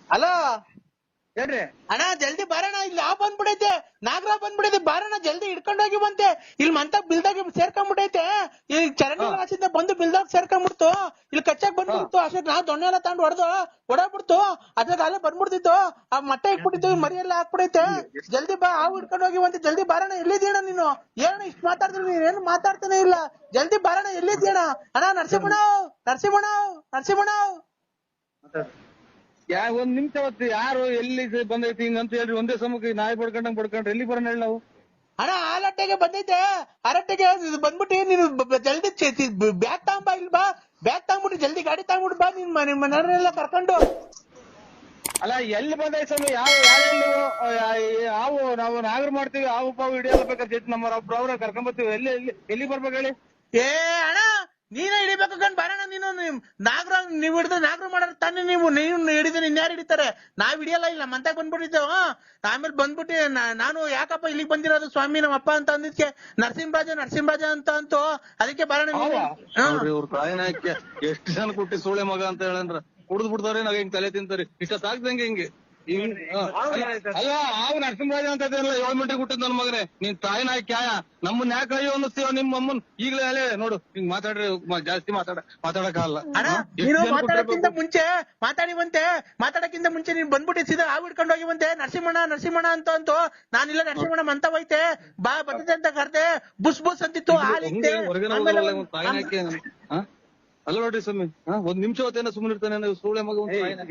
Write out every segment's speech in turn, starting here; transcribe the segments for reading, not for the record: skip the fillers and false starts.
Hello ಹೇಳ್ರಿ ಅಣ್ಣ ಜಲ್ದಿ ಬಾರಣ, ಇಲ್ಲಿ ಆ ಬಂದ್ಬಿಡೈತೆ, ನಾಗರಾವ್ ಬಂದ್ಬಿಡೈತೆ, ಬಾರಣ ಜಲ್ದಿ ಹಿಡ್ಕೊಂಡ್ ಹೋಗಿ ಬಂತೆ. ಇಲ್ಲಿ ಮಂತ ಬಿಲ್ದಾಗ ಸೇರ್ಕೊಂಡ್ಬಿಟ್ಟೈತೆ, ಇಲ್ಲಿ ಚರಂಡಿ ರಾಸಿಂದ ಬಂದು ಬಿಲ್ದಾಗ ಸೇರ್ಕೊಂಡ್ಬಿಡ್ತು, ಇಲ್ಲಿ ಕಚ್ಚಾಕ್ ಬಂದ್ಬಿಡ್ತು. ಅಷ್ಟಕ್ಕೆ ನಾವು ದೊಣ್ಣೆ ಎಲ್ಲ ತಗೊಂಡು ಹೊಡಬಿಡ್ತು. ಅದ್ರಾಗ ಅಲ್ಲೇ ಬಂದ್ಬಿಡ್ತಿತ್ತು, ಆ ಮಟ್ಟ ಇಟ್ಬಿಟ್ಟಿತ್ತು, ಮರಿ ಎಲ್ಲ ಹಾಕ್ಬಿಡೈತೆ. ಜಲ್ದಿ ಬಾ, ಹಾವು ಹಿಡ್ಕೊಂಡ್ ಹೋಗಿ ಬಂತೆ, ಜಲ್ದಿ ಬಾರಣ. ಎಲ್ಲಿದ್ದೀಣ ನೀನು? ಏನು ಇಷ್ಟು ಮಾತಾಡಿದ್ರೆ ನೀನ್ ಏನು ಮಾತಾಡ್ತಾನೆ ಇಲ್ಲ. ಜಲ್ದಿ ಬಾರಣ, ಎಲ್ಲಿದ್ದೀಣ? ಅಣ್ಣ ನರಸಿಂಹಣ್ಣ, ನರಸಿಂಹಣ್ಣ, ನರಸಿಂಹಣ್ಣ. ಒಂದ್ ನಿಮಿಷ ಹೊತ್ತು ಯಾರು ಎಲ್ಲಿ ಬಂದೈತಿ ಹಿಂಗಂತ ಹೇಳ್ರಿ. ಒಂದೇ ಸಮಕ್ಕೆ ನಾಯಿ ಬಡ್ಕೊಂಡ್ರೆ ಎಲ್ಲಿ ಬರೋಣ ಹೇಳಿ ನಾವು? ಅಣ್ಣ ಆಲಟ್ಟೆಗೆ ಬಂದೈತೆ, ಅರಟ್ಟೆಗೆ ಬಂದ್ಬಿಟ್ಟು ನೀನು ಜಲ್ದಿ ಬ್ಯಾಗ್ ತಗೊಂಬ, ಇಲ್ಲಿ ಬಾ, ಬ್ಯಾಗ್ ತಗೊಂಡ್ಬಿಟ್ಟು ಜಲ್ದಿ ಗಾಡಿ ತಗೊಂಡ್ಬಿಟ್ಟು ಬಾ, ನಿನ್ ಮನೆಯವರೆಲ್ಲ ಕರ್ಕೊಂಡು. ಅಲ್ಲ ಎಲ್ಲಿ ಬಂದೈತಿ ಸ್ವಾಮಿ? ಹಾವು ನಾವು ನಾಗರ ಮಾಡ್ತೀವಿ, ಹಾವು ಪಾವು ಹಿಡಿಯಲ್ಲ ಬೇಕಾದ್ರೆ ಜೊತೆ ನಮ್ಮ ಅವ್ರ ಕರ್ಕೊಂಡ್ ಬರ್ತೀವಿ. ಎಲ್ಲಿ ಬರ್ಬೇಕು ಹೇಳಿ? ಏ ಅಣ್ಣ ನೀನೇ ಹಿಡಿಬೇಕು ಕಣ್ ಬಾರಣ್ಣ. ನೀನು ನಾಗರ ನೀವ್ ಹಿಡಿದ್ರೆ ನಾಗರ ಮಾಡೋರ್ ತಾನೇ ನೀವು ಹಿಡಿದ್ರೆ ಇನ್ಯಾರು ಹಿಡಿತಾರೆ? ನಾವ್ ಹಿಡಿಯಲ್ಲ, ಇಲ್ಲ ಮಂತಾಗ ಬಂದ್ಬಿಟ್ಟಿದ್ದೇವ. ಆಮೇಲೆ ಬಂದ್ಬಿಟ್ಟು ನಾನು ಯಾಕಪ್ಪ ಇಲ್ಲಿಗೆ ಬಂದಿರೋದು ಸ್ವಾಮಿ ನಮ್ಮ ಅಪ್ಪ ಅಂತ ಅಂದಿದ್ಕೆ ನರಸಿಂಹರಾಜ ಅಂತ ಅಂತು. ಅದಕ್ಕೆ ಬಾರಣ್ಣ ಇವ್ರ ತಾಯಿನಾಯ್ಕೆ ಎಷ್ಟು ಜನ ಕೊಟ್ಟಿ ಸೂಳೆ ಮಗ ಅಂತ ಹೇಳಂದ್ರ ಕುಡ್ದು ಬಿಡ್ತಾವ್ರಿ. ನಾವ್ ಹಿಂಗ್ ತಲೆ ತಿಂತಾರಿ ಇಷ್ಟ ಸಾಕ್ದಂಗೆ ಹಿಂಗೆ. ಅಲ್ಲ ಹಾವು ನರಸಿಂಹರಾಜ ಅಂತ 7 ಮೀಟರ್ ಹುಟ್ಟಿದ್ ನನ್ ಮಗನೇ. ನೀನ್ ತಾಯಿನ ಕ್ಯಾಯ ನಮ್ಮನ್ನ ಯಾಕೆ ಅಯ್ಯೋ ಅನ್ನಿಸ್ತೀವ? ನಿಮ್ಮ ಅಮ್ಮನ್ ಈಗಲೇ ಅಲ್ಲೇ ನೋಡು ಹಿಂಗ್ ಮಾತಾಡ್ರಿ, ಜಾಸ್ತಿ ಮಾತಾಡಕ್ಕಾಗಲ್ಲ. ಮಾತಾಡಕ್ಕಿಂತ ಮುಂಚೆ ನೀನ್ ಬಂದ್ಬಿಟ್ಟು ಸೀದಾ ಹಾವು ಹಿಡ್ಕೊಂಡು ಹೋಗಿವಂತೆ. ನರಸಿಂಹಣ್ಣ ಅಂತ ಅಂತು. ನಾನಿಲ್ಲ ನರಸಿಂಹಣ್ಣ ಮಂತ ಹೋಯ್ತೆ, ಬಾ ಬರ್ತದೆ ಅಂತ ಕರ್ದೆ. ಬುಸ್ ಅಂತಿತ್ತು, ಹಾಲಿತ್ತೆ. ಅಲ್ಲ ನೋಡ್ರಿ ಸ್ವಾಮಿ, ಒಂದ್ ನಿಮಿಷ ಹೊತ್ತೇನ ಸುಮ್ಮನೆ ಇರ್ತಾನೆ ಸೂಳೆ ಮಗ.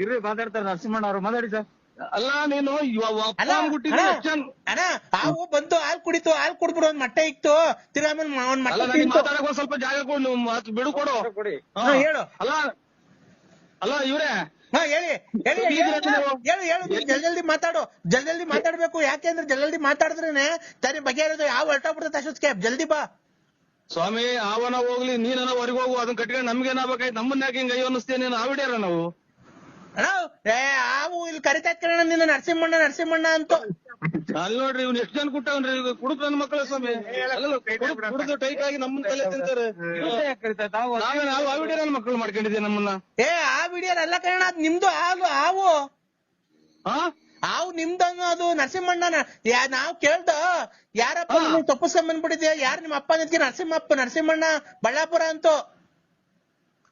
ಇರ್ರಿ ಮಾತಾಡ್ತಾರೆ ನರಸಿಂಹಣ್ಣ ಅವ್ರು, ಮಾತಾಡಿ ಸರ್. ಅಲ್ಲ ನೀನು ಅಣ್ಣ ಹಾವು ಬಂತು, ಹಾಲು ಕುಡಿತು, ಹಾಲು ಕುಡ್ಬಿಡು, ಒಂದ್ ಮಟ್ಟೆ ಇಕ್ತು. ತಿರ್ಗಾ ಮಾತಾಡಕ್ ಒಂದ್ ಸ್ವಲ್ಪ ಜಾಗ ಕೊಡು, ಬಿಡು ಕೊಡು. ಹೇಳು. ಅಲ್ಲ ಇವ್ರೆ ಹೇಳು ಜಲ್ದಿ ಮಾತಾಡು. ಜಲ್ದಿ ಮಾತಾಡ್ಬೇಕು. ಯಾಕೆಂದ್ರೆ ಜಲ್ದಿ ಮಾತಾಡಿದ್ರೇನೆ ತಾನೇ ಬಗೆಹರಿದು. ಯಾವ ಹೊರಟೋಗ್ಬಿಡುತ್ತೆ ಅಷ್ಟೊತ್ತಿಗೆ. ಜಲ್ದಿ ಬಾ ಸ್ವಾಮಿ. ಅವನ ಹೋಗ್ಲಿ, ನೀನ ಹೊರಗೆ ಹೋಗು, ಅದನ್ನ ಕಟ್ಕೊಂಡು ನಮ್ಗೇನಾಗಬೇಕಾಯ್ತು? ನಮ್ಮನ್ನ ಯಾಕೆ ಹಿಂಗ ಅಯ್ಯೋ ಅನ್ನಿಸ್ತೇನೆ? ನೀನು ಆವಿಡ್ಯಾರ ನಾವು ಅಣ್ಣ. ಹಾವು ಇಲ್ಲಿ ಕರಿತಾ ಇರ್ತಾನ ನಿನ್ನ ನರಸಿಂಹಣ್ಣ ಅಂತ. ಅಲ್ಲಿ ನೋಡ್ರಿ ಇವ್ನು ಎಷ್ಟು ಜನ ಕುಟ್ಟವನ್ರಿ, ಕುಡುಕ್ ನನ್ನ ಮಕ್ಕಳ ಸ್ವಾಮಿ. ಕುಡಿದು ಟೈಟ್ ಆಗಿ ನಮ್ಮನ್ನ ತಲೆ ತಿಂತಾರೆ. ನಾವು ಆವಿಡ್ಯಾರ ನನ್ನ ಮಕ್ಕಳು ಮಾಡ್ಕೊಂಡಿದ್ದೀವಿ ನಮ್ಮನ್ನ. ಆ ವಿಡಿಯೋ ಅಲ್ಲ ಕಣ, ಅದ್ ನಿಮ್ದು ಹಾವು ನಿಮ್ದು ಅನ್ನೋದು. ನರಸಿಂಹಣ್ಣ ನಾವ್ ಕೇಳ್ದ ಯಾರಪ್ಪ ತಪ್ಪಿಸ್ಕೊಂಡ್ ಬಂದ್ಬಿಟ್ಟಿದ್ಯಾ, ಯಾರು ನಿಮ್ಮ ಅಪ್ಪ ನಿದ್ಗೆ? ನರಸಿಂಹಣ್ಣ ಬಳ್ಳಾಪುರ ಅಂತೂ.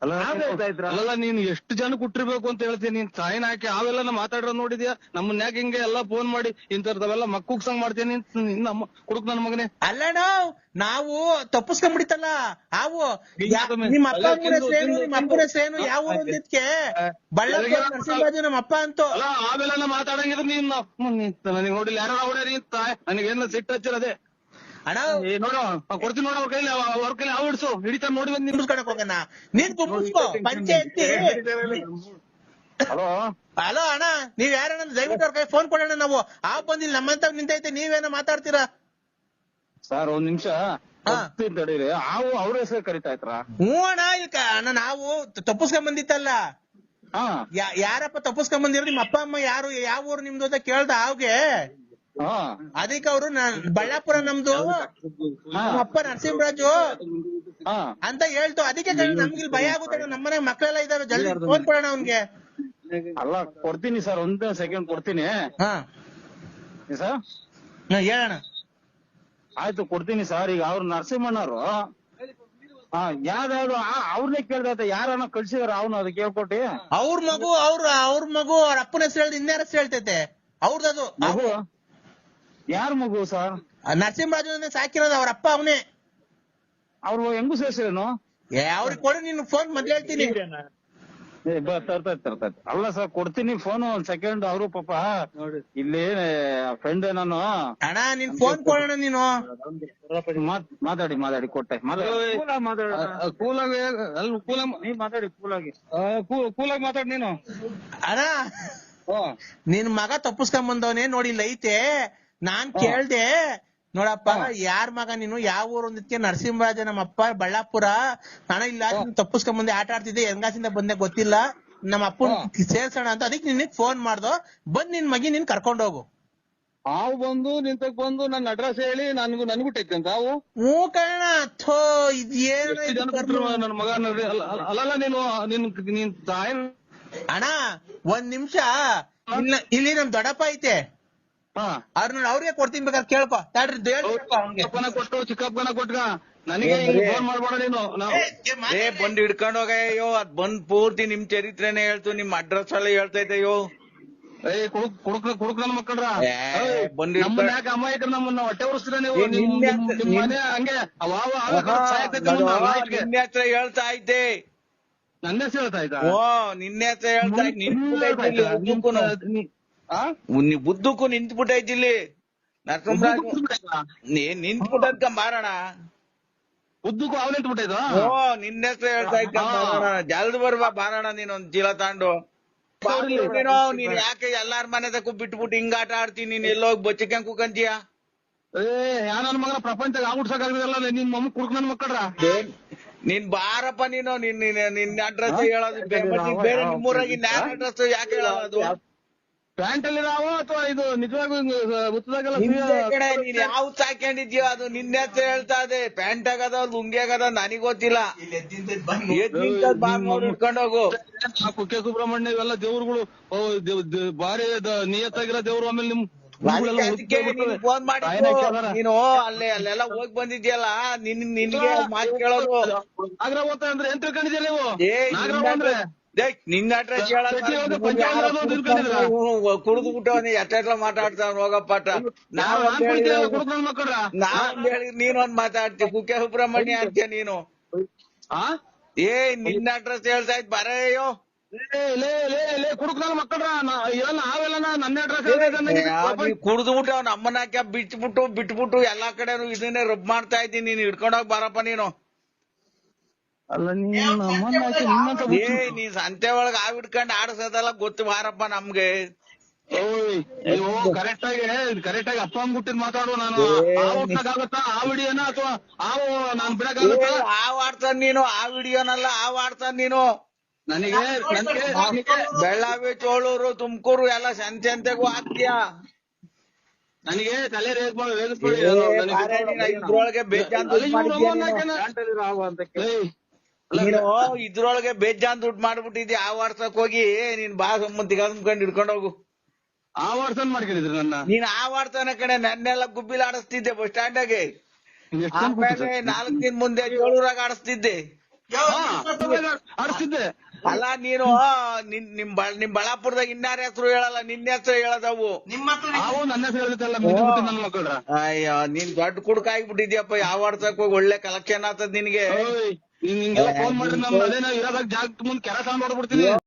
ಅಲ್ಲ ನೀನ್ ಎಷ್ಟು ಜನ ಕುಟ್ಟಿರ್ಬೇಕು ಅಂತ ಹೇಳ್ತೀನಿ. ನೀನ್ ತಾಯಿನ ಹಾಕಿ ಅವೆಲ್ಲ ಮಾತಾಡಿರೋದ್ ನೋಡಿದ್ಯಾ? ನಮ್ಮನ್ನ ಯಾಕೆ ಹಿಂಗೆ ಎಲ್ಲಾ ಫೋನ್ ಮಾಡಿ ಇಂಥವ್ರದವೆಲ್ಲ ಮಕ್ಕುಗ್ಸಂಗ್ ಮಾಡ್ತೀನಿ ನಮ್ಮ ಕುಡುಕ್ ನನ್ ಮಗನೇ. ಅಲ್ಲಣ್ಣ ನಾವು ತಪ್ಪಿಸ್ಕೊಂಡ್ಬಿಡಿತಲ್ಲ ಹಾವು. ನಿಮ್ಮ ಅಪ್ಪ ಅಪ್ಪನ ಹೆಸರೇನು, ಯಾವ ಊರು ಅಂದಿದ್ಕೆ? ಬಳ್ಳಾಪುರ ನರಸಿಂಹರಾಜು ನಮ್ಮ ಅಪ್ಪ ಅಂತೂ. ಅಲ್ಲ ಆವೆಲ್ಲ ಮಾತಾಡಂಗಿದ್ರೆ ನೀನ್ ನನಗೆ ನೋಡಿಲ್ಲ ಯಾರು ಹೊಡ್ಯಾರಿ ಅಂತ ನನಗೇನ ಸಿಟ್ಟು ಹಚ್ಚಿರದೆ. ಅಣ್ಣ ನೋಡ ಕೊಡ್ತೀನಿ, ನೋಡ ಅವ್ರ ಕೈಲಿ ಹಾವು ಹಿಡ್ಸು, ಹಿಡಿತಾ ನೋಡಿ ಬಂದ್ ನಿಂದ್ಸ್ಕೊಳಕ್ ಹೋಗಣ. ನೀನ್ ತುಂಬಿಸ್ಕೋ ಪಂಚಾಯತಿ. ಹಲೋ ಅಣ್ಣ, ನೀವ್ ಯಾರಣ್ಣ? ದಯವಿಟ್ಟು ಅವ್ರ ಕೈ ಫೋನ್ ಕೊಡೋಣ. ನಾವು ಬಂದಿಲ್ಲ, ನಮ್ಮಂತ ನಿಂತೈತೆ, ನೀವೇನೋ ಮಾತಾಡ್ತೀರಾ? ಸರ್ ಒಂದ್ ನಿಮಿಷ ತಡೀರಿ. ಹಾವು ಅವ್ರ ಹೆಸರು ಕರಿತಾ ಇದ್ರ? ಹ್ಞೂ ಅಣ್ಣ, ನಾವು ತಪ್ಪಿಸ್ಕೊಂಡ್ ಬಂದಿತ್ತಲ್ಲ. ಯಾರಪ್ಪ ತಪ್ಪಿಸ್ಕೊಂಡ್ ಬಂದಿರೋ? ನಿಮ್ಮ ಅಪ್ಪ ಅಮ್ಮ ಯಾರು, ಯಾವ ಊರು ನಿಮ್ದು ಅಂತ ಕೇಳ್ದ ಹಾವ್ಗೆ. ಅದಕ್ಕೆ ಅವರು ಬಳ್ಳಾಪುರ ನಮ್ದು, ನಮ್ಮ ಅಪ್ಪ ನರಸಿಂಹರಾಜು ಅಂತ ಹೇಳ್ತು. ಅದಕ್ಕೆ ನಮ್ಗಿಲ್ ಭಯ ಆಗುತ್ತೆ. ನಮ್ಮನೆ ಮಕ್ಕಳೆಲ್ಲ ಇದಾವೆ, ಜಲ್ದಿ ಫೋನ್ ಕೊಡೋಣ ಅವ್ನ್ಗೆ. ಅಲ್ಲ ಕೊಡ್ತೀನಿ ಸರ್, ಒಂದ್ ಸೆಕೆಂಡ್ ಕೊಡ್ತೀನಿ ಸರ್. ಹೇಳೋಣ. ಆಯ್ತು ಕೊಡ್ತೀನಿ ಸರ್. ಈಗ ಅವ್ರು ನರಸಿಂಹಣ್ಣವ್ರು ಯಾವ್ದಾದ್ರು ಅವ್ರನ್ನೇ ಕೇಳ್ದ, ಯಾರನ್ನ ಕಳ್ಸಿದಾರ ಅವ್ನು ಅದಕ್ಕೆ ಹೇಳ್ಕೊಟ್ಟಿ? ಅವ್ರ ಮಗು ಅವ್ರ ಅಪ್ಪನ ಹೆಸರು ಹೇಳ್ದು ಇನ್ಯಾರ ಹೆಸರು ಹೇಳ್ತೈತೆ ಅವ್ರದದು ಮಗು. ಯಾರ ಮಗು ಸರ್? ನರಸಿಂಹರಾಜು ಸಾಕಿರೋದು ಅವ್ರ ಅಪ್ಪ ಅವನೇ. ಅವ್ರು ಹೆಂಗು ಸೇರ್ಸೇನು? ಅವ್ರಿಗೆ ಕೊಡು, ನೀನು ಫೋನ್ ಮೊದ್ಲು ಹೇಳ್ತೀನಿ. ತರ್ತೈತಿ. ಅಲ್ಲ ಸರ್ ಕೊಡ್ತೀನಿ ಫೋನ್, ಒಂದ್ ಸೆಕೆಂಡ್. ಅವರು ಪಾಪ ಇಲ್ಲಿ ಫ್ರೆಂಡ್ ನಾನು. ಅಣ್ಣ ನೀನ್ ಫೋನ್ ಕೊಡೋಣ. ನೀನು ಮಾತಾಡಿ ಕೊಟ್ಟೆ. ಕೂಲಾಗಿ ಮಾತಾಡಿ ನೀನು. ಅಣ್ಣ ನಿನ್ ಮಗ ತಪ್ಪಿಸ್ಕೊಂಡ್ ಬಂದವನೇ ನೋಡಿ, ಇಲ್ಲ ಐತೆ. ನಾನ್ ಕೇಳ್ದೆ, ನೋಡಪ್ಪ ಯಾರ್ ಮಗ ನೀನು, ಯಾವ ಊರು ಅಂದಿದ್ಕೆ ನರಸಿಂಹರಾಜ ನಮ್ಮ ಅಪ್ಪ ಬಳ್ಳಾಪುರ. ನಾನು ಇಲ್ಲ ತಪ್ಪಿಸ್ಕೊಂಡ್ ಬಂದೆ, ಆಟ ಆಡ್ತಿದ್ದೆ, ಹೆಂಗಾಸಿಂದ ಬಂದೆ ಗೊತ್ತಿಲ್ಲ, ನಮ್ಮ ಅಪ್ಪನ ಸೇರ್ಸೋಣ ಅಂತ. ಅದಕ್ಕೆ ನಿನಗ್ ಫೋನ್ ಮಾಡ್ದೋ. ಬಂದ್ ನಿನ್ ಮಗಿ ನೀನ್ ಕರ್ಕೊಂಡೋಗು. ಹಾವು ಬಂದು ನಿಂತಕ್ ಬಂದು ನನ್ನ ಅಡ್ರೆಸ್ ಹೇಳಿ ನನ್ಗೂ ಟೈತಂತ ಹಾವು. ಹ್ಞೂ ಕಣ. ಥೋ ಇದೇನು ನನ್ನ ಮಗ. ಅಲ್ಲಲ್ಲ ನೀನ್ ತಾಯಿ ಅಣ್ಣ ಒಂದ್ ನಿಮಿಷ ಇಲ್ಲಿ ನಮ್ ದೊಡ್ಡಪ್ಪ ಐತೆ ಹಾ ಅವ್ರನ್ನ ಅವ್ರಿಗೆ ಕೊಡ್ತೀನಿ ಬೇಕಾದ್ರೆ ಕೇಳ್ಕೊ ತಡ್ರಿ ಚಿಕ್ಕಪ್ಪನ ಕೊಟ್ಟು ಚಿಕ್ಕಪ್ಪನ ಕೊಟ್ಗ ನನಗೆ ಹಿಂಗ್ ಫೋನ್ ಮಾಡ್ಬೇಡ ನೀನು ಏ ಬಂದ್ ಹಿಡ್ಕೊಂಡ್ ಹೋಗಯ್ಯೋ ಅದ್ ಬಂದ್ ಪೂರ್ತಿ ನಿಮ್ ಚರಿತ್ರೆನೇ ಹೇಳ್ತು ನಿಮ್ ಅಡ್ರೆಸ್ ಎಲ್ಲ ಹೇಳ್ತೈತೆಯೋ. ಏ ಕುಡುಕ್ ನನ್ ಮಕ್ಕಳ್ರ ಬಂದ್ ನಮ್ಮನ್ನ ಯಾಕೆ ಅಮಾಯಕರು ನಮ್ಮನ್ನ ಹೊಟ್ಟೆ ಉರಿಸ್ತೀರ ನೀವು ನಿಮ್ ಮನೆ ಹಂಗೆ ನಿನ್ನೆ ಹತ್ರ ಹೇಳ್ತಾ ಇದ್ದೆ. ನನ್ನ ಹೆಸರು ಹೇಳ್ತಾ ಇದ್ದ ಓ ನಿನ್ನೆ ಹತ್ರ ಹೇಳ್ತಾ ಬುದ್ಧಕ್ಕೂ ನಿಂತ್ಬಿಟ್ಟೈತಿ ಇಲ್ಲಿ ನರಸಿಂಹರಾಜ್ ನಿಂತ್ಬಿಟ್ಟದ್ಕ ಮಾರೋಣ. ಉದ್ದಕ್ಕೂ ಅವ್ನು ನಿಂತ್ಬಿಟ್ಟಿದ್ದು ಓ ನಿನ್ನೆ ಹತ್ರ ಹೇಳ್ತಾ ಇದ್ದ ಜಲ್ದ್ ಬರ್ಬಾ ಬಾರೋಣ ನೀನೊಂದ್ ಚೀಲ ತಾಂಡು ನೀನ್ ಯಾಕೆ ಎಲ್ಲಾರ ಮನೆ ತಕ್ಕ ಬಿಟ್ಬಿಟ್ಟು ಹಿಂಗ ಆಟ ಆಡ್ತೀನಿ ನೀನ್ ಎಲ್ಲೋಗಿ ಬಚ್ಚಿಕೊಂಡ್ ಕೂಕಂತೀಯ. ಯಾ ನನ್ ಮಗನ ಪ್ರಪಂಚ ಆಗ್ಬಿಡ್ಸಕ್ಕಾಗಲ್ಲ ನಿಮ್ ಮಮ್ಮ ಕುಡುಕ್ ನನ್ ಮಕ್ಕಳ್ರ ನೀನ್ ಬಾರಪ್ಪ ನೀನು ನಿನ್ನ ಅಡ್ರೆಸ್ ಹೇಳೋದು ಬೇರೆ ನಿಮ್ಮೂರಾಗಿ ನ್ಯಾರ ಅಡ್ರೆಸ್ ಯಾಕೆ ಹೇಳೋದು ಅದು ಪ್ಯಾಂಟ್ ಅಲ್ಲಿ ನಾವು ಅಥವಾ ಇದು ನಿಜವಾಗೂ ಉತ್ತದಾಗೆಲ್ಲ ನೀನ್ ಯಾವ್ದು ಹಾಕೊಂಡಿದ್ಯೋ ಅದು ನಿನ್ನೆ ಹತ್ರ ಹೇಳ್ತಾ ಇದೆ. ಪ್ಯಾಂಟ್ ಆಗದ ಲುಂಗಿ ಆಗದ ನನಗ್ ಗೊತ್ತಿಲ್ಲ. ಇಟ್ಕೊಂಡ್ ಹೋಗು. ಕುಕ್ಕೆ ಸುಬ್ರಹ್ಮಣ್ಯ ಇವೆಲ್ಲ ದೇವ್ರುಗಳು ಬಾರಿ ನಿಯತ್ತಾಗಿರೋ ದೇವ್ರು. ಆಮೇಲೆ ನಿಮ್ ಅದಕ್ಕೆ ಫೋನ್ ಮಾಡಿ ನೀನು ಅಲ್ಲೆಲ್ಲ ಹೋಗಿ ಬಂದಿದ್ಯಲ್ಲ ನಿನ್ಗೆ ಮಾತು ಕೇಳೋದು. ನಾಗರ ಓದ್ತಾ ಅಂದ್ರೆ ಏನ್ ತಿಳ್ಕೊಂಡಿದ್ಯಲ್ಲ ನೀವು? ನಿನ್ನ ಅಡ್ರೆಸ್ ಕುಡಿದು ಬಿಟ್ಟು ಎಷ್ಟೆಲ್ಲ ಮಾತಾಡ್ತಾವ ಹೋಗಪ್ಪಾಟ. ನಾವ್ ಹೇಳಿ ನೀನೊಂದ್ ಮಾತಾಡ್ತೀವಿ ಕುಕ್ಕೆ ಸುಬ್ರಹ್ಮಣ್ಯ ಅಂತೀಯ ನೀನು. ಏ ನಿನ್ನ ಅಡ್ರೆಸ್ ಹೇಳ್ತಾ ಇದ್ ಬರೆಯೋ ಕುಡುಕ್ ನನ್ನ ಮಕ್ಕಳ್ರ ನಾವೆಲ್ಲ ನನ್ನ ಅಡ್ರೆಸ್ ಕುಡ್ದು ಬಿಟ್ಟು ಅವ್ನ ಅಮ್ಮನ ಹಾಕಿ ಬಿಟ್ಬಿಟ್ಟು ಎಲ್ಲಾ ಕಡೆನು ಇದನ್ನೇ ರಬ್ ಮಾಡ್ತಾ ಇದ್ದೀನಿ. ನೀನ್ ಹಿಡ್ಕೊಂಡೋಗಿ ಬರಪ್ಪ ನೀನು. ಅಲ್ಲ ನೀನ್ ಸಂತೆ ಒಳಗ ಆವ್ ಹಿಡ್ಕೊಂಡ್ ಆಡ್ಸೋದೆಲ್ಲ ಗೊತ್ತು ಬಾರಪ್ಪ ನಮ್ಗೆ. ನೀವು ಕರೆಕ್ಟ್ ಆಗಿ ಅಪ್ಪ ಅಂದ್ಬಿಟ್ಟಿದ್ ಮಾತಾಡು. ನಾನು ಆಗುತ್ತಾ ಆ ವಿಡಿಯೋನ ಅಥವಾ ನಾನ್ ಬಿಡಕ್ಕಾಗುತ್ತಾ? ಆವ್ ಆಡ್ತಾನ ನೀನು. ಆ ವಿಡಿಯೋನಲ್ಲ ಆವ್ ಆಡ್ತಾನ ನೀನು. ನನಗೆ ಬೆಳ್ಳಾವಿ ಚೋಳೂರು ತುಮಕೂರು ಎಲ್ಲ ಸಂತೆಗೂ ಹಾಕ್ತೀಯ. ನನಗೆ ತಲೆ ಇದ್ರೊಳಗೆ ಬೇಜಾನ್ ನೀನು ಇದ್ರೊಳಗೆ ಬೇಜಾನ್ ದುಡ್ಡು ಮಾಡ್ಬಿಟ್ಟಿದ್ಯಾ. ಆ ವಾಟ್ಸಕ್ ಹೋಗಿ ನೀನ್ ಬಾ ಸಂಬಂಧಿಕ ಕಂಡು ಹಿಡ್ಕೊಂಡ್ ಹೋಗು. ಆ ವಾಟ್ಸನ್ ಮಾಡ್ಕೊಂಡಿದ್ರಿ ನನ್ನ? ನೀನ್ ಆ ವಾಡ್ತಾನ ಕಡೆ ನನ್ನೆಲ್ಲ ಗುಬ್ಬಿಲ್ ಆಡಿಸ್ತಿದ್ದೆ ಬಸ್ ಸ್ಟ್ಯಾಂಡಾಗೆ. 4 ದಿನ ಮುಂದೆ ಚೋಳೂರಾಗ ಆಡಿಸ್ತಿದ್ದೆ. ಆಡಿಸ್ತಿದ್ದೆ ಅಲ್ಲ ನೀನು ನಿಮ್ ಬಳ್ಳಾಪುರದಾಗ ಇನ್ನಾರ ಹೆಸರು ಹೇಳಲ್ಲ, ನಿನ್ನ ಹೆಸರು ಹೇಳದವು. ನನ್ನ ಹೆಸರು ಹೇಳ್ತಲ್ಲ ನನ್ನ ಮಕ್ಕಳ್ರ. ಅಯ್ಯೋ ನೀನ್ ದೊಡ್ಡ ಕುಡ್ಕ ಆಗ್ಬಿಟ್ಟಿದ್ಯಪ್ಪ. ಯಾವ ವಾಡ್ಸಕ್ ಹೋಗಿ ಒಳ್ಳೆ ಕಲೆಕ್ಷನ್ ಆಗ್ತದ ನಿನ್ಗೆ. ನಿಂಗೆಲ್ಲ ಫೋನ್ ಮಾಡ್ರಿ. ನಮ್ಮ ಅದೇನೋ ಇರೋದಾಗ ಜಾಗ ಮುಂದೆ ಕೆರ ತಗೊಂಡ್ ಹೊಡ್ಬಿಡ್ತೀನಿ.